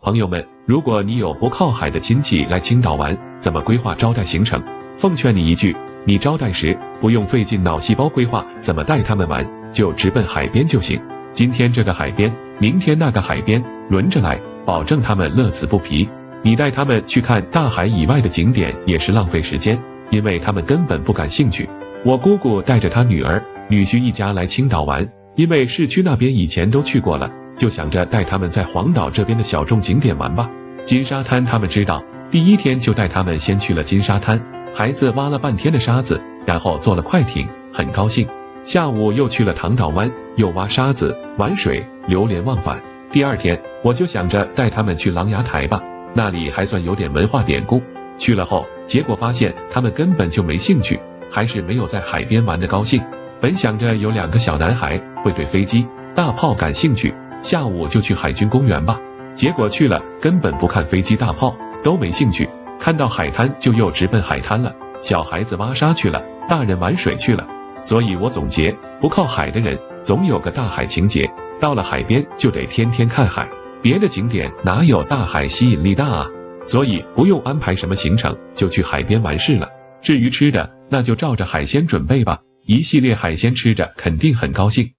朋友们，如果你有不靠海的亲戚来青岛玩，怎么规划招待行程？奉劝你一句，你招待时不用费尽脑细胞规划怎么带他们玩，就直奔海边就行。今天这个海边，明天那个海边，轮着来，保证他们乐此不疲。你带他们去看大海以外的景点也是浪费时间，因为他们根本不感兴趣。我姑姑带着她女儿、女婿一家来青岛玩，因为市区那边以前都去过了，就想着带他们在黄岛这边的小众景点玩吧。金沙滩他们知道，第一天就带他们先去了金沙滩，孩子挖了半天的沙子，然后坐了快艇，很高兴。下午又去了唐岛湾，又挖沙子、玩水，流连忘返。第二天我就想着带他们去琅琊台吧，那里还算有点文化典故。去了后，结果发现他们根本就没兴趣，还是没有在海边玩得高兴。本想着有2个小男孩会对飞机、大炮感兴趣，下午就去海军公园吧。结果去了，根本不看飞机大炮，都没兴趣。看到海滩就又直奔海滩了，小孩子挖沙去了，大人玩水去了。所以我总结，不靠海的人总有个大海情节，到了海边就得天天看海，别的景点哪有大海吸引力大啊？所以不用安排什么行程，就去海边完事了。至于吃的，那就照着海鲜准备吧，一系列海鲜吃着肯定很高兴。